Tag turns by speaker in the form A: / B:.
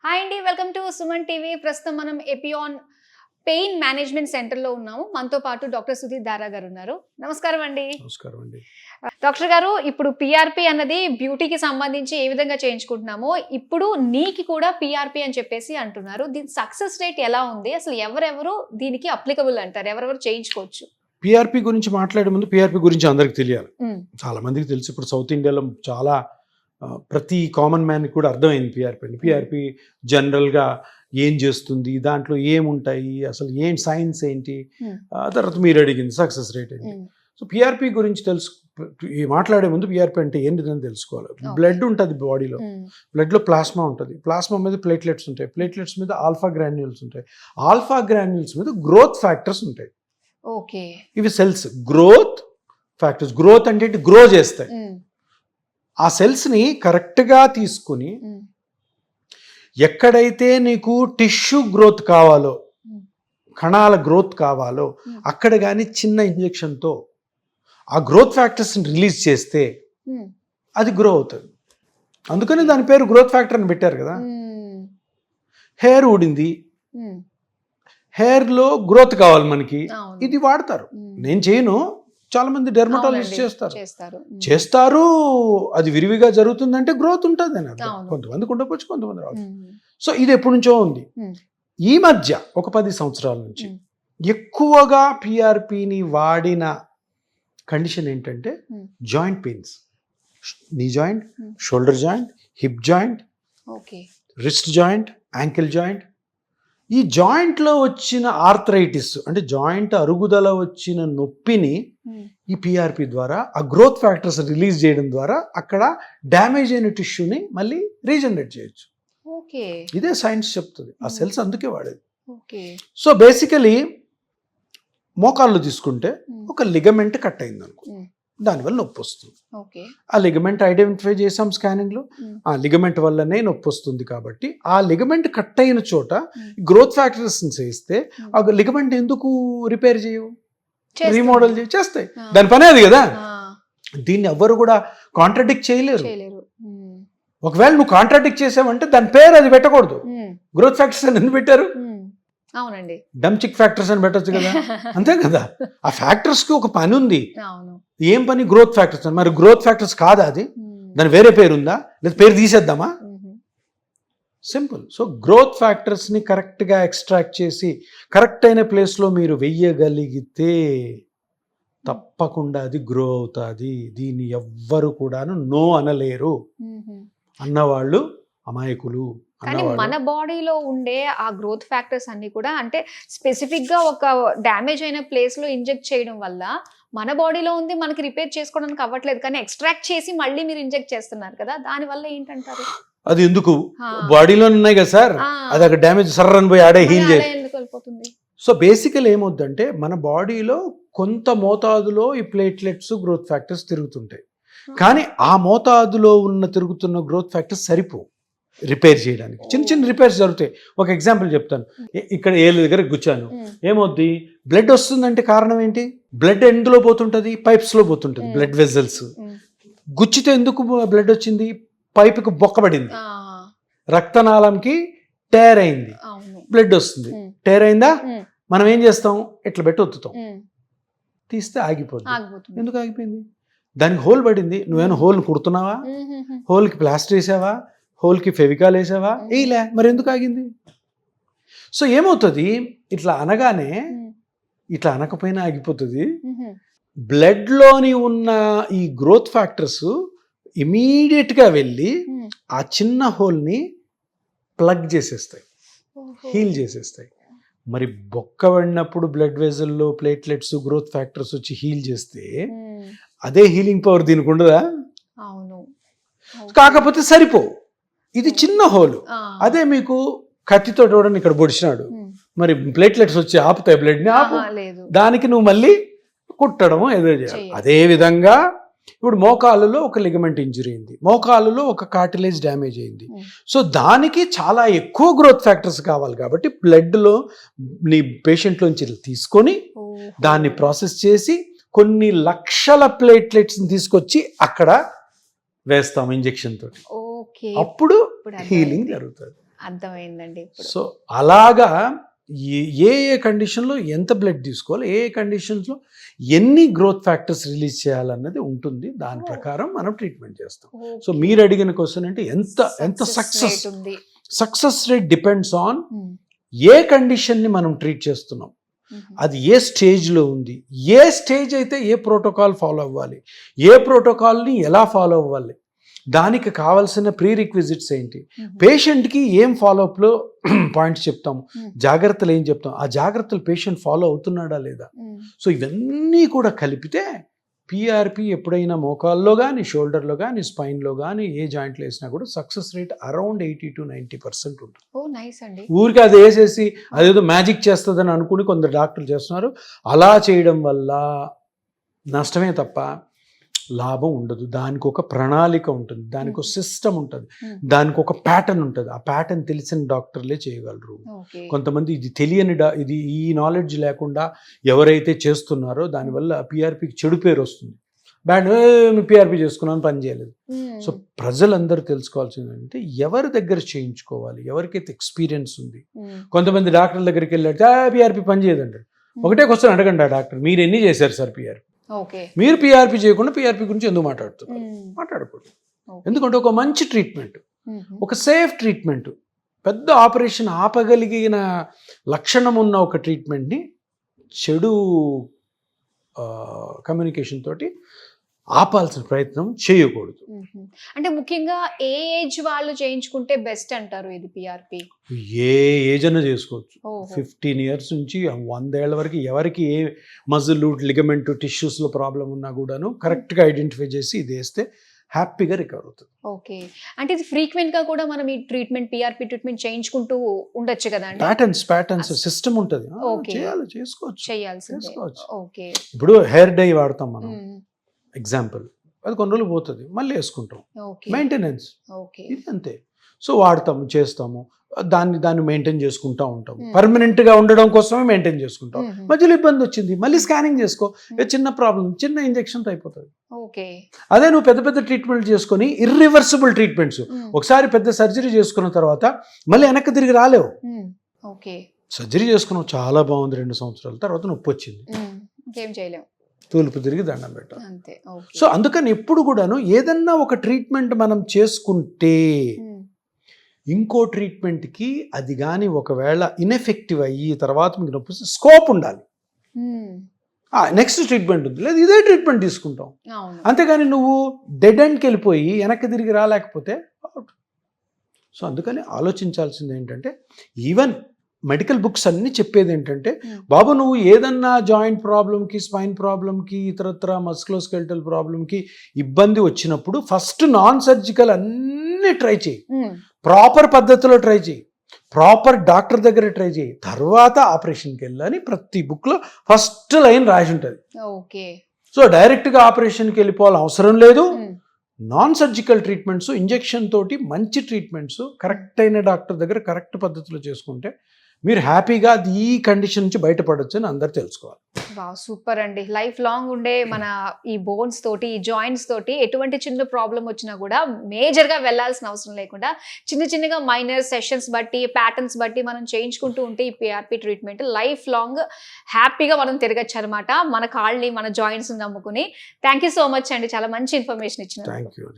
A: Hi అండి, welcome to Suman TV. ప్రస్తుతం మనం ఎపియాన్ పెయిన్ మేనేజ్మెంట్ సెంటర్ లో ఉన్నాము. మనతో పాటు డాక్టర్ సుధీర్ దారా గారు ఉన్నారు. నమస్కారం అండి.
B: నమస్కారం అండి.
A: డాక్టర్ గారు, ఇప్పుడు పిఆర్పి అన్నది బ్యూటీకి సంబంధించి ఏ విధంగా చేయించుకుంటున్నామో ఇప్పుడు నీకి కూడా పిఆర్పి అని చెప్పేసి అంటున్నారు. దీని సక్సెస్ రేట్ ఎలా ఉంది? అసలు ఎవరెవరు దీనికి అప్లికబుల్ అంటారు? ఎవరెవరు చేయించుకోవచ్చు?
B: పిఆర్పి గురించి మాట్లాడే ముందు పిఆర్పి గురించి అందరికి తెలియాలి. చాలా మందికి తెలుసు. ఇప్పుడు సౌత్ ఇండియాలో చాలా ప్రతి కామన్ మ్యాన్ కూడా అర్థమైంది పిఆర్పి అని. పిఆర్పి జనరల్గా ఏం చేస్తుంది, దాంట్లో ఏముంటాయి, అసలు ఏం సైన్స్ ఏంటి, తర్వాత మీరు అడిగింది సక్సెస్ రేట్ ఏంటి. సో పిఆర్పి గురించి మాట్లాడే ముందు పిఆర్పి అంటే ఏంటిదని తెలుసుకోవాలి. బ్లడ్ ఉంటుంది బాడీలో, బ్లడ్లో ప్లాస్మా ఉంటుంది, ప్లాస్మా మీద ప్లేట్లెట్స్ ఉంటాయి, ప్లేట్లెట్స్ మీద ఆల్ఫా గ్రాన్యూల్స్ ఉంటాయి, ఆల్ఫా గ్రాన్యూల్స్ మీద గ్రోత్ ఫ్యాక్టర్స్ ఉంటాయి.
A: ఓకే, ఇవి
B: సెల్స్ గ్రోత్ ఫ్యాక్టర్స్. గ్రోత్ అంటే గ్రో చేస్తాయి. ఆ సెల్స్ని కరెక్ట్గా తీసుకుని ఎక్కడైతే నీకు టిష్యూ గ్రోత్ కావాలో, కణాల గ్రోత్ కావాలో అక్కడ కానీ చిన్న ఇంజెక్షన్తో ఆ గ్రోత్ ఫ్యాక్టర్స్ని రిలీజ్ చేస్తే అది గ్రో అవుతుంది. అందుకని దాని పేరు గ్రోత్ ఫ్యాక్టర్ అని పెట్టారు కదా. హెయిర్ ఊడింది, హెయిర్లో గ్రోత్ కావాలి మనకి, ఇది వాడతారు. నేను చేయను, చాలా మంది డెర్మటాలజిస్ట్ చేస్తారు. అది విరివిగా జరుగుతుందంటే గ్రోత్ ఉంటుంది అని అర్థం. కొంతమందికి ఉండకపోవచ్చు, కొంతమంది రావచ్చు. సో ఇది ఎప్పటి నుంచో ఉంది. ఈ మధ్య ఒక 10 సంవత్సరాల నుంచి ఎక్కువగా పిఆర్పిని వాడిన కండిషన్ ఏంటంటే joint pains. Knee joint, shoulder joint, hip joint, wrist joint, ankle joint. ఈ జాయింట్లో వచ్చిన ఆర్థరైటిస్ అంటే జాయింట్ అరుగుదల వచ్చిన నొప్పిని ఈ పిఆర్పి ద్వారా ఆ గ్రోత్ ఫ్యాక్టర్స్ రిలీజ్ చేయడం ద్వారా అక్కడ డ్యామేజ్ అయిన టిష్యూని మళ్ళీ రీజనరేట్ చేయొచ్చు. ఇదే సైన్స్ చెప్తుంది. ఆ సెల్స్ అందుకే వాడేది. సో బేసికలీ మోకాళ్ళు తీసుకుంటే ఒక లిగమెంట్ కట్ అయింది అనుకో, దానివల్ల నొప్పి వస్తుంది. ఆ లిగమెంట్ ఐడెంటిఫై చేసాం స్కానింగ్లో, ఆ లిగమెంట్ వల్లనే నొప్పి వస్తుంది. కాబట్టి ఆ లిగమెంట్ కట్ అయిన చోట గ్రోత్ ఫ్యాక్టర్స్ చేస్తే ఆ లిగమెంట్ ఎందుకు రిపేర్ చేయవు, రీమోడల్ చేస్తాయి. దాని పనే అది కదా. దీన్ని ఎవ్వరు కూడా కాంట్రాడిక్ట్ చేయలేరు. ఒకవేళ నువ్వు కాంట్రాడిక్ట్ చేసావంటే దాని పేరు అది పెట్టకూడదు. గ్రోత్ ఫ్యాక్టర్స్ అని ఎందుకు పెట్టారు?
A: అవునండి,
B: డమ్చిక్ ఫ్యాక్టర్స్ అని పెట్టచ్చు కదా. అంతే కదా. ఆ ఫ్యాక్టర్స్ కి ఒక పని ఉంది. ఏం పని? Growth factors. మరి గ్రోత్ ఫ్యాక్టర్స్ కాదా అది? దాని వేరే పేరు ఉందా, లేదా పేరు తీసేద్దామా? సింపుల్. సో గ్రోత్ ఫ్యాక్టర్స్ ని కరెక్ట్ గా ఎక్స్ట్రాక్ట్ చేసి కరెక్ట్ అయిన ప్లేస్ లో మీరు వెయ్యగలిగితే తప్పకుండా అది గ్రో అవుతుంది. దీన్ని ఎవ్వరు కూడాను నో అనలేరు. అన్నవాళ్ళు అమాయకులు.
A: కానీ మన బాడీలో ఉండే ఆ గ్రోత్ ఫ్యాక్టర్స్ అన్ని కూడా అంటే స్పెసిఫిక్ గా ఒక డ్యామేజ్ అయిన ప్లేస్ లో ఇంజెక్ట్ చేయడం వల్ల మన బాడీలో ఉంది, మనకి రిపేర్ చేసుకోవడానికి అవ్వట్లేదు. కానీ ఎక్స్ట్రాక్ట్ చేసి మళ్ళీ మీరు ఇంజెక్ట్ చేస్తున్నారు కదా, దాని వల్ల ఏంటంటారు?
B: అది ఎందుకు బాడీలో ఉన్నాయి కదా సార్, అది అక్కడ డ్యామేజ్ సర్రని పోయి ఆడే హీల్ చేసి
A: ఎందుకు వెళ్ళిపోతుంది?
B: సో బేసికల్ ఏమవుద్దంటే మన బాడీలో కొంత మోతాదులో ఈ ప్లేట్లెట్స్ గ్రోత్ ఫ్యాక్టర్స్ తిరుగుతుంటాయి. కానీ ఆ మోతాదులో తిరుగుతున్న గ్రోత్ ఫ్యాక్టర్స్ సరిపో రిపేర్ చేయడానికి. చిన్న చిన్న రిపేర్స్ జరుగుతాయి. ఒక ఎగ్జాంపుల్ చెప్తాను. ఇక్కడ ఏళ్ళ దగ్గర గుచ్చాను, ఏమవుద్ది? బ్లడ్ వస్తుందంటే కారణం ఏంటి? బ్లడ్ ఎందులో పోతుంటుంది? పైప్స్లో పోతుంటుంది, బ్లడ్ వెజల్స్. గుచ్చితే ఎందుకు బ్లడ్ వచ్చింది? పైపుకి బొక్కబడింది, రక్తనాళంకి టేర్ అయింది, బ్లడ్ వస్తుంది. టేర్ అయిందా, మనం ఏం చేస్తాం? ఇట్లా పెట్టి ఒత్తుతాం, తీస్తే ఆగిపోతుంది. ఎందుకు ఆగిపోయింది? దానికి హోల్ పడింది. నువ్వేమైనా హోల్ని కుడుతున్నావా? హోల్కి ప్లాస్టర్ వేసావా? హోల్కి ఫెవికాల్ వేసావా? వేయలే. మరి ఎందుకు ఆగింది? సో ఏమవుతుంది? ఇట్లా అనగానే ఇట్లా అనకపోయినా ఆగిపోతుంది. బ్లడ్లోని ఉన్న ఈ గ్రోత్ ఫ్యాక్టర్స్ ఇమీడియట్గా వెళ్ళి ఆ చిన్న హోల్ని ప్లగ్ చేసేస్తాయి, హీల్ చేసేస్తాయి. మరి బొక్క పడినప్పుడు బ్లడ్ వెజల్లో ప్లేట్లెట్స్ గ్రోత్ ఫ్యాక్టర్స్ వచ్చి హీల్ చేస్తే అదే హీలింగ్ పవర్ దీనికి ఉండదా? కాకపోతే సరిపో. ఇది చిన్న హోలు. అదే మీకు కత్తితో చూడండి, ఇక్కడ పొడిచినాడు, మరి ప్లేట్లెట్స్ వచ్చి ఆపుతాయి బ్లడ్ని? దానికి నువ్వు మళ్ళీ కుట్టడము ఏదో చేయాలి. అదే విధంగా ఇప్పుడు మోకాళ్ళలో ఒక లిగమెంట్ ఇంజరీ అయింది, మోకాళ్ళలో ఒక కార్టిలేజ్ డ్యామేజ్ అయింది. సో దానికి చాలా ఎక్కువ గ్రోత్ ఫ్యాక్టర్స్ కావాలి. కాబట్టి బ్లడ్లో నీ పేషెంట్లోంచి తీసుకొని దాన్ని ప్రాసెస్ చేసి కొన్ని లక్షల ప్లేట్లెట్స్ని తీసుకొచ్చి అక్కడ వేస్తాం ఇంజెక్షన్ తోటి. అప్పుడు హీలింగ్ జరుగుతుంది.
A: అర్థమైందండి ఇప్పుడు.
B: సో అలాగా ఏ కండిషన్లో ఎంత బ్లడ్ తీసుకోవాలి, ఏ కండిషన్స్లో ఎన్ని గ్రోత్ ఫ్యాక్టర్స్ రిలీజ్ చేయాలన్నది ఉంటుంది. దాని ప్రకారం మనం ట్రీట్మెంట్ చేస్తాం. సో మీరు అడిగిన క్వశ్చన్ అంటే ఎంత సక్సెస్ రేట్ డిపెండ్స్ ఆన్ ఏ కండిషన్ని మనం ట్రీట్ చేస్తున్నాం, అది ఏ స్టేజ్లో ఉంది, ఏ స్టేజ్ అయితే ఏ ప్రోటోకాల్ ఫాలో అవ్వాలి, ఏ ప్రోటోకాల్ని ఎలా ఫాలో అవ్వాలి, దానికి కావాల్సిన ప్రీ రిక్విజిట్స్ ఏంటి, పేషెంట్కి ఏం ఫాలోఅప్లో పాయింట్స్ చెప్తాము, జాగ్రత్తలు ఏం చెప్తాం, ఆ జాగ్రత్తలు పేషెంట్ ఫాలో అవుతున్నాడా లేదా. సో ఇవన్నీ కూడా కలిపితే పిఆర్పి ఎప్పుడైనా మోకాల్లో కానీ, షోల్డర్లో కానీ, స్పైన్లో కానీ ఏ జాయింట్లో వేసినా కూడా సక్సెస్ రేట్ అరౌండ్ 80 to 90% ఉంటుంది. ఊరికి అది వేసేసి అదేదో మ్యాజిక్ చేస్తుందని అనుకుని కొందరు డాక్టర్లు చేస్తున్నారు. అలా చేయడం వల్ల నష్టమే తప్ప లాభం ఉండదు. దానికి ఒక ప్రణాళిక ఉంటుంది, దానికి ఒక సిస్టమ్ ఉంటుంది, దానికి ఒక ప్యాటర్న్ ఉంటుంది. ఆ ప్యాటర్న్ తెలిసిన డాక్టర్లే చేయగలరు. కొంతమంది ఇది తెలియని ఇది ఈ నాలెడ్జ్ లేకుండా ఎవరైతే చేస్తున్నారో దానివల్ల పిఆర్పికి చెడు పేరు వస్తుంది. బ్యాడ్ పిఆర్పి చేసుకున్నాను, పని చేయలేదు. సో ప్రజలందరూ తెలుసుకోవాల్సింది అంటే ఎవరి దగ్గర చేయించుకోవాలి, ఎవరికైతే ఎక్స్పీరియన్స్ ఉంది. కొంతమంది డాక్టర్ల దగ్గరికి వెళ్ళాడు, పిఆర్పి పని చేయదంటాడు. ఒకటే క్వశ్చన్ అడగండి ఆ డాక్టర్, మీరు ఎన్ని చేశారు సార్ పిఆర్పి? మీరు పిఆర్పి చేయకుండా పిఆర్పి గురించి ఎందుకు మాట్లాడుతున్నారు? మాట్లాడకూడదు. ఎందుకంటే ఒక మంచి ట్రీట్మెంట్, ఒక సేఫ్ ట్రీట్మెంట్, పెద్ద ఆపరేషన్ ఆపగలిగిన లక్షణం ఉన్న ఒక ట్రీట్మెంట్ని చెడు కమ్యూనికేషన్ తోటి ఆపాల్సిన ప్రయత్నం చేయకూడదు.
A: అంటే ముఖ్యంగా ఏ ఏజ్ వాళ్ళు చేయించుకుంటే బెస్ట్ అంటారు ఇది పిఆర్పి?
B: ఏ ఏజ్ అన్నా చేసుకోవచ్చు. 15 years నుంచి 100 ఏళ్ల వరకు ఎవరికి ఏ మజిల్, లిగమెంట్, టిష్యూస్లో ప్రాబ్లం ఉన్నా కూడాను కరెక్ట్గా ఐడెంటిఫై చేసి ఇది వేస్తే హ్యాపీగా రికవర్ అవుతుంది.
A: ఓకే, అంటే ఇది ఫ్రీక్వెంట్ గా కూడా మనం ఈ ట్రీట్మెంట్, పిఆర్పి ట్రీట్మెంట్ చేయించుకుంటూ ఉండొచ్చు కదా?
B: ప్యాటర్న్స్ సిస్టమ్ ఉంటుంది, చేసుకోవచ్చు.
A: ఓకే,
B: ఇప్పుడు హెయిర్ డై వాడతాం మనం, ఎగ్జాంపుల్, అది కొన్ని రోజులు పోతుంది, మళ్ళీ వేసుకుంటాం. మెయింటెనెన్స్ ఇది అంతే. సో వాడతాము, చేస్తాము, దాన్ని మెయింటైన్ చేసుకుంటూ ఉంటాము. పర్మనెంట్గా ఉండడం కోసమే మెయింటైన్ చేసుకుంటాం. మధ్యలో ఇబ్బంది వచ్చింది, మళ్ళీ స్కానింగ్ చేసుకో, చిన్న ప్రాబ్లం, చిన్న ఇంజెక్షన్తో అయిపోతుంది. అదే నువ్వు పెద్ద పెద్ద ట్రీట్మెంట్ చేసుకొని ఇర్రివర్సిబుల్ ట్రీట్మెంట్స్, ఒకసారి పెద్ద సర్జరీ చేసుకున్న తర్వాత మళ్ళీ వెనక్కి తిరిగి రాలేవు. సర్జరీ చేసుకున్నావు, చాలా బాగుంది, 2 సంవత్సరాల తర్వాత నొప్పి వచ్చింది,
A: ఇంకేం చేయలేము,
B: తూలుపు తిరిగి దండం పెట్టాలి. సో అందుకని ఎప్పుడు కూడాను ఏదన్నా ఒక ట్రీట్మెంట్ మనం చేసుకుంటే ఇంకో ట్రీట్మెంట్కి అది కానీ ఒకవేళ ఇన్ఎఫెక్టివ్ అయ్యి తర్వాత మీకు నొప్పి స్కోప్ ఉండాలి. నెక్స్ట్ ట్రీట్మెంట్ ఉంది, లేదు ఇదే ట్రీట్మెంట్ తీసుకుంటాం. అంతేగాని నువ్వు డెడ్ ఎండ్కి వెళ్ళిపోయి వెనక్కి తిరిగి రాలేకపోతే అవుట్. సో అందుకని ఆలోచించాల్సింది ఏంటంటే, ఈవెన్ మెడికల్ బుక్స్ అన్నీ చెప్పేది ఏంటంటే, బాబు నువ్వు ఏదన్నా జాయింట్ ప్రాబ్లంకి, స్పైన్ ప్రాబ్లంకి, ఇతరత్ర మస్కులోస్కెలిటల్ ప్రాబ్లంకి ఇబ్బంది వచ్చినప్పుడు ఫస్ట్ నాన్ సర్జికల్ అన్నీ ట్రై చేయి, ప్రాపర్ పద్ధతిలో ట్రై చేయి, ప్రాపర్ డాక్టర్ దగ్గర ట్రై చేయి, తర్వాత ఆపరేషన్కి వెళ్ళని ప్రతి బుక్లో ఫస్ట్ లైన్ రాసి ఉంటుంది. సో డైరెక్ట్గా ఆపరేషన్కి వెళ్ళిపోవాలని అవసరం లేదు. నాన్ సర్జికల్ ట్రీట్మెంట్స్, ఇంజెక్షన్ తోటి మంచి ట్రీట్మెంట్స్ కరెక్ట్ అయిన డాక్టర్ దగ్గర కరెక్ట్ పద్ధతిలో చేసుకుంటే మీరు హ్యాపీగా ఈ కండిషన్ నుంచి బయటపడొచ్చు అని అందరు తెలుసుకోవాలి.
A: సూపర్ అండి. లైఫ్ లాంగ్ ఉండే మన ఈ బోన్స్ తోటి, ఈ జాయింట్స్ తోటి ఎటువంటి చిన్న ప్రాబ్లం వచ్చినా కూడా మేజర్గా వెళ్ళాల్సిన అవసరం లేకుండా చిన్నగా మైనర్ సెషన్స్ బట్టి, ప్యాటర్న్స్ బట్టి మనం చేయించుకుంటూ ఉంటే ఈ పిఆర్పి ట్రీట్మెంట్ లైఫ్ లాంగ్ హ్యాపీగా మనం తిరగచ్చు అనమాట, మన కాళ్ళని, మన జాయింట్స్ నమ్ముకుని. థ్యాంక్ యూ సో మచ్ అండి, చాలా మంచి ఇన్ఫర్మేషన్ ఇచ్చినారు.
B: Thank you.